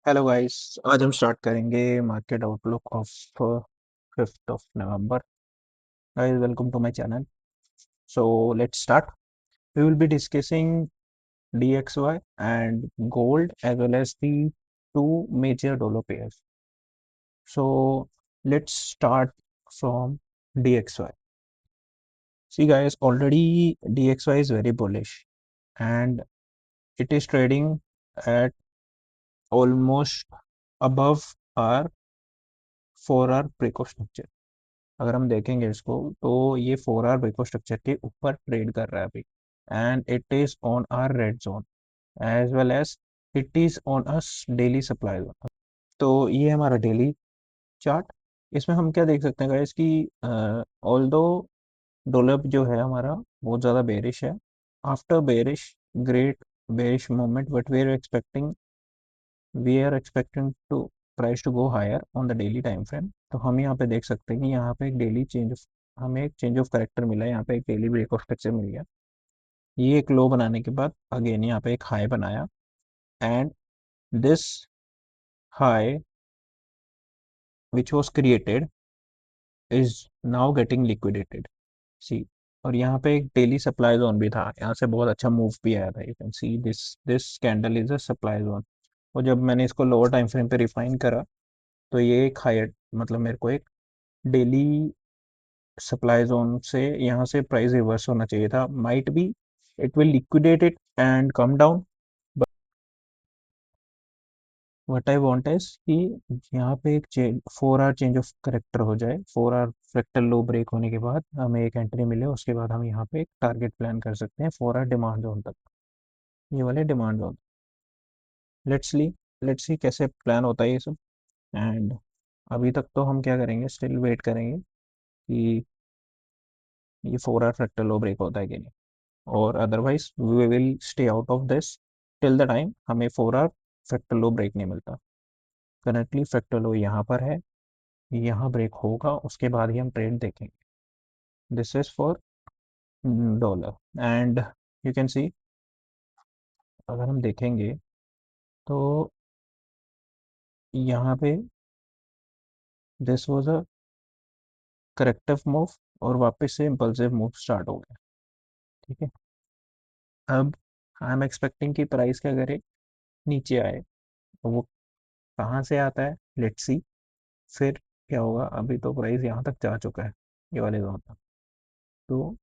Hello guys. आज हम start करेंगे market outlook of 5th of November. Guys, welcome to my channel. So let's start. We will be discussing DXY and gold as well as the two major dollar pairs. So let's start from DXY. See guys, already DXY is very bullish and it is trading at almost above our 4 hour break of structure. अगर हम देखेंगे इसको तो ये 4 our ब्रेको structure के ऊपर trade कर रहा है अभी and it is on our red zone as well as it is on us daily supply zone. तो ये हमारा डेली चार्ट। इसमें हम क्या देख सकते हैं गाइस कि ऑल दो डॉलर जो है हमारा बहुत ज़्यादा बेरिश है। After bearish great bearish moment but we are expecting to price to go higher on the daily time frame. तो हम यहाँ पे देख सकते हैं कि यहाँ पे एक डेली हमें एक चेंज ऑफ करेक्टर मिला है। यहाँ पे एक डेली ब्रेक ऑफ स्ट्रक्चर मिल गया। ये एक लो बनाने के बाद अगेन यहाँ पे एक हाई बनाया and this high which was created is now getting liquidated. See, और यहाँ पे एक डेली सप्लाई जोन भी था, यहाँ से बहुत अच्छा मूव भी आया था। You can see this this candle is a supply zone. और जब मैंने इसको लोअर टाइम फ्रेम पे रिफाइन करा तो ये एक हायर मतलब मेरे को एक डेली सप्लाई जोन से यहाँ से प्राइस रिवर्स होना चाहिए था। Might be it will liquidate it and come down, but what I want is कि यहाँ पे एक 4 आवर चेंज ऑफ करेक्टर हो जाए। 4 आवर फ्रैक्टल लो ब्रेक होने के बाद हमें एक एंट्री मिले, उसके बाद हम यहाँ पे एक टारगेट प्लान कर सकते हैं 4 आवर डिमांड जोन तक, ये वाले डिमांड जोन। लेट्स ली लेट्स सी कैसे प्लान होता है ये सब। एंड अभी तक तो हम क्या करेंगे, स्टिल वेट करेंगे कि ये 4 आवर फ्रैक्टल लो ब्रेक होता है कि नहीं, और otherwise we will stay out of this till the time हमें 4 आवर फ्रैक्टल लो ब्रेक नहीं मिलता। करंटली फ्रैक्टल लो यहाँ पर है, यहाँ ब्रेक होगा उसके बाद ही हम ट्रेड देखेंगे। This is for dollar and you can सी, अगर हम देखेंगे तो यहाँ पे this was a corrective move और वापस से इम्पल्सिव मूव स्टार्ट हो गया। ठीक है, अब आई एम एक्सपेक्टिंग कि प्राइस क्या करे, नीचे आए। तो वो कहाँ से आता है, लेट्स सी फिर क्या होगा। अभी तो प्राइस यहाँ तक जा चुका है, ये वाले जोन तक। तो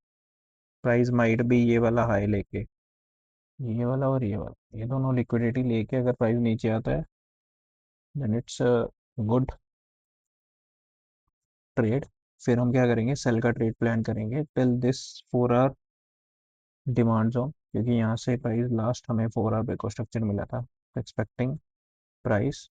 प्राइस माइट भी ये वाला हाई लेके, ये वाला और ये वाला, ये दोनों लिक्विडिटी लेके अगर प्राइस नीचे आता है देन इट्स गुड ट्रेड। फिर हम क्या करेंगे, सेल का ट्रेड प्लान करेंगे till this 4 hour demand zone, क्योंकि यहाँ से प्राइस लास्ट हमें 4 आवर ब्रेक स्ट्रक्चर मिला था। एक्सपेक्टिंग प्राइस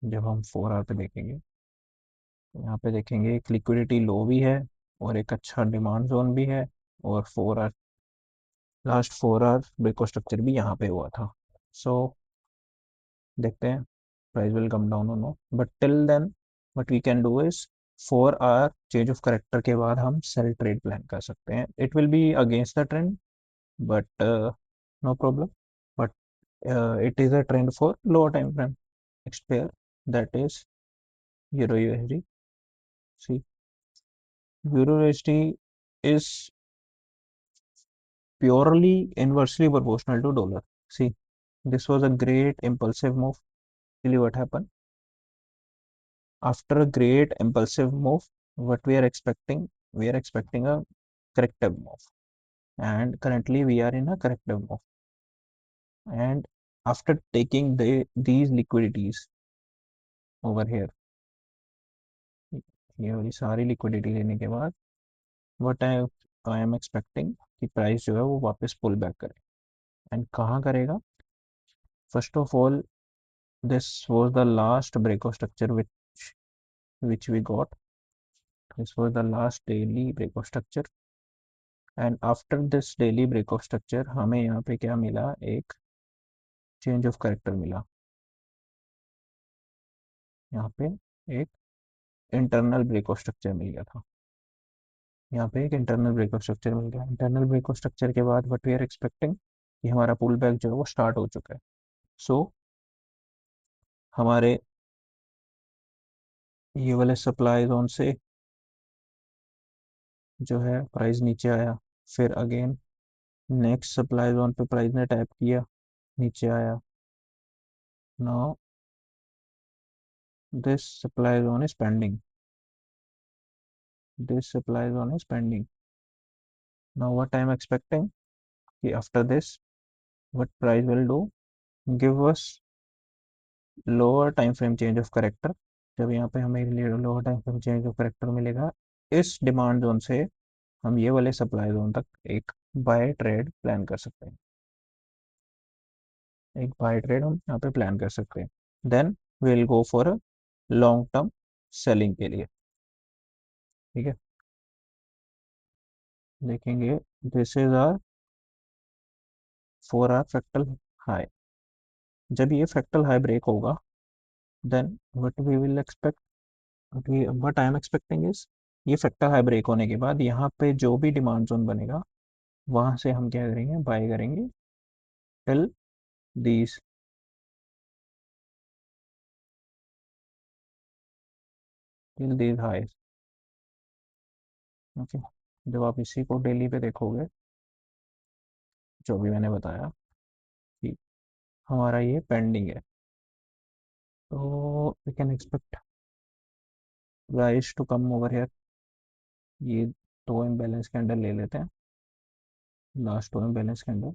जब हम 4 आवर पे देखेंगे तो यहाँ पे देखेंगे एक लिक्विडिटी लो भी है और एक अच्छा डिमांड जोन भी है, और 4 hour last 4 hour break structure भी यहाँ पे हुआ था। सो देखते हैं प्राइस विल कम डाउन और no, but till then what we can do is 4 hour change of character के बाद हम सेल ट्रेड प्लान कर सकते हैं। It will be against the trend but no problem, but it is a trend for lower time frame. Next pair, that is Euro USD. See, Euro USD is purely inversely proportional to dollar. See, this was a great impulsive move. Really, what happened after a great impulsive move? What we are expecting? We are expecting a corrective move, and currently we are in a corrective move. And after taking these liquidities over here, ये वाली सारी liquidity लेने के बाद what I am expecting कि price जो है वो वापस पुल बैक करे। एंड कहाँ करेगा, first of all this was the last break of structure which we got. This was the last daily break of structure and after this daily break of structure हमें यहाँ पे क्या मिला, एक change of character मिला। यहाँ पे एक इंटरनल ब्रेक ऑफ स्ट्रक्चर मिल गया था, यहाँ पे एक इंटरनल ब्रेक ऑफ स्ट्रक्चर मिल गया। इंटरनल ब्रेक ऑफ स्ट्रक्चर के बाद वट वी आर एक्सपेक्टिंग कि हमारा पुल बैक जो है वो स्टार्ट हो चुका है। सो हमारे ये वाले सप्लाई जोन से जो है प्राइस नीचे आया, फिर अगेन नेक्स्ट सप्लाई जोन पे प्राइस ने टैप किया, नीचे आया। Now this supply zone is pending, this supply zone is pending. Now what I am expecting कि after this what price will do, give us lower time frame change of character. जब यहाँ पे हमें lower time frame change of character मिलेगा, इस demand zone से हम ये वाले सप्लाई जोन तक एक बाय ट्रेड प्लान कर सकते हैं, एक बाय ट्रेड हम यहाँ पे प्लान कर सकते हैं। Then will go for a long term selling के लिए। ठीक है, देखेंगे this is our 4 hour fractal high. जब ये फ्रैक्टल हाई ब्रेक होगा, then what we will expect, what I am expecting is ये फ्रैक्टल हाई ब्रेक होने के बाद यहाँ पे जो भी डिमांड जोन बनेगा, वहां से हम क्या करेंगे, बाय करेंगे till these, till these high. Okay, जब आप इसी को डेली पे देखोगे, जो भी मैंने बताया कि हमारा ये पेंडिंग है, तो we can expect price to come over here. ये दो इम्बैलेंस कैंडल ले लेते हैं, लास्ट दो इम्बैलेंस कैंडल,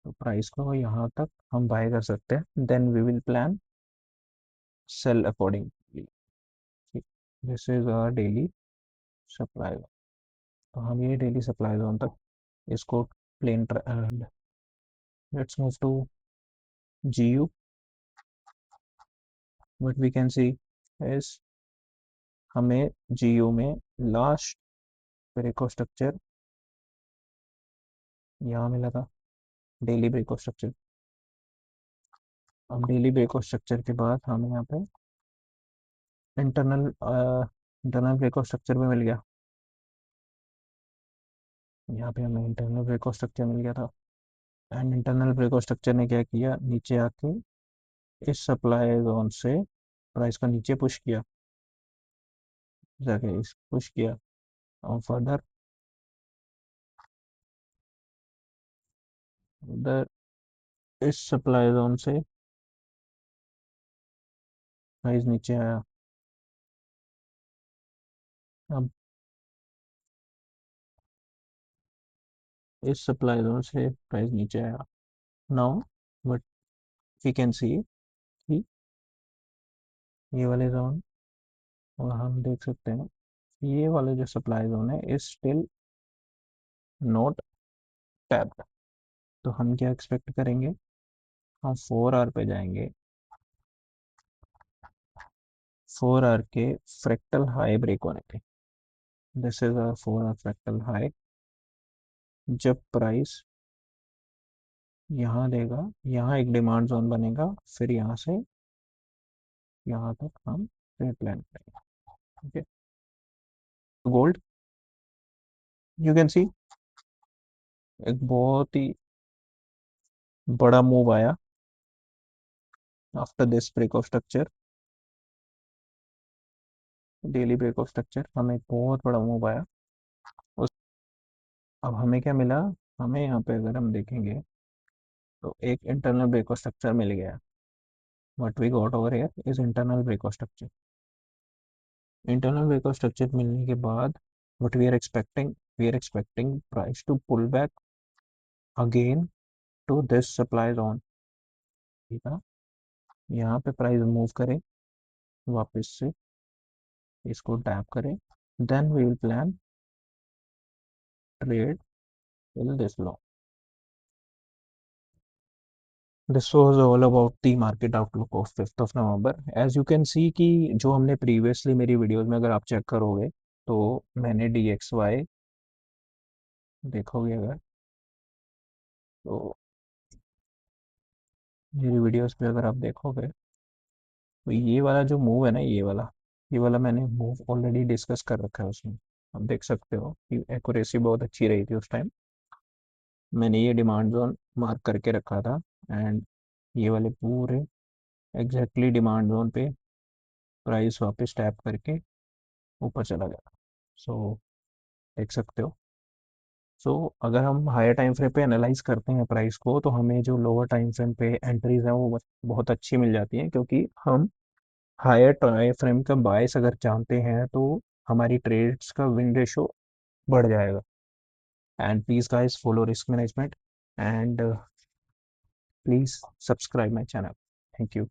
तो प्राइस को यहाँ तक हम बाय कर सकते हैं। Then we will plan sell accordingly. This is our daily supply, तो हम ये डेली सप्लाई जोन तक इसको plan, let's move to GU। What we can see is हमें GU में लास्ट ब्रेक ऑफ स्ट्रक्चर यहाँ मिला था, डेली ब्रेक ऑफ स्ट्रक्चर। अब डेली ब्रेक ऑफ स्ट्रक्चर के बाद हमें यहाँ पे internal internal break of structure भी मिल गया। यहाँ पे हमें इंटरनल ब्रेक ऑफ स्ट्रक्चर मिल गया था, and internal break of structure ने क्या किया, नीचे आके इस सप्लाई जोन से प्राइस को नीचे पुश किया, जाके इस पुश किया, और फर्दर उधर इस सप्लाई जोन से प्राइस नीचे आया। अब इस सप्लाई जोन से प्राइस नीचे आया। Now but we can see कि ये वाले जोन, और हम देख सकते हैं ये वाले जो सप्लाई जोन है इज स्टिल नॉट टैप्ड। तो हम क्या एक्सपेक्ट करेंगे, हम 4 आवर पे जाएंगे, 4 आवर के फ्रैक्टल हाई ब्रेक होने पे। This is a 4 hour fractal high. जब प्राइस यहाँ देगा, यहाँ एक डिमांड जोन बनेगा, फिर यहाँ से यहाँ तक हम ट्रेड प्लान करेंगे। Okay, gold you can see एक बहुत ही बड़ा मूव आया after this break of structure, daily break of structure हमें एक बहुत बड़ा मूव आया। उस अब हमें क्या मिला, हमें यहाँ पे अगर हम देखेंगे तो एक इंटरनल ब्रेक ऑफ स्ट्रक्चर मिल गया। What we got over here is internal break of structure. Internal break of structure मिलने के बाद what we are expecting price to pull back again to this supply zone. ठीक है, यहाँ पे price move करे वापस से, इसको टैप करें, then we will plan trade till this low. This was all about the market outlook of 5th of November. As you can see कि जो हमने प्रीवियसली मेरी वीडियोस में अगर आप चेक करोगे, तो मैंने DXY देखोगे अगर, तो मेरी वीडियोस पे अगर आप देखोगे, तो ये वाला जो मूव है ना, ये वाला मैंने मूव ऑलरेडी डिस्कस कर रखा है उसमें। आप देख सकते हो कि एक्यूरेसी बहुत अच्छी रही थी उस टाइम, मैंने ये डिमांड जोन मार्क करके रखा था, एंड ये वाले पूरे एग्जैक्टली डिमांड जोन पे प्राइस वापस टैप करके ऊपर चला गया। सो देख सकते हो। सो अगर हम हायर टाइम फ्रेम पे एनालाइज करते हैं प्राइस को, तो हमें जो लोअर टाइम फ्रेम पे एंट्रीज हैं वो बहुत अच्छी मिल जाती हैं, क्योंकि हम हायर टाइम फ्रेम का बायस अगर जानते हैं तो हमारी ट्रेड्स का विन रेशो बढ़ जाएगा। And please guys follow risk management, and please subscribe my channel. Thank you.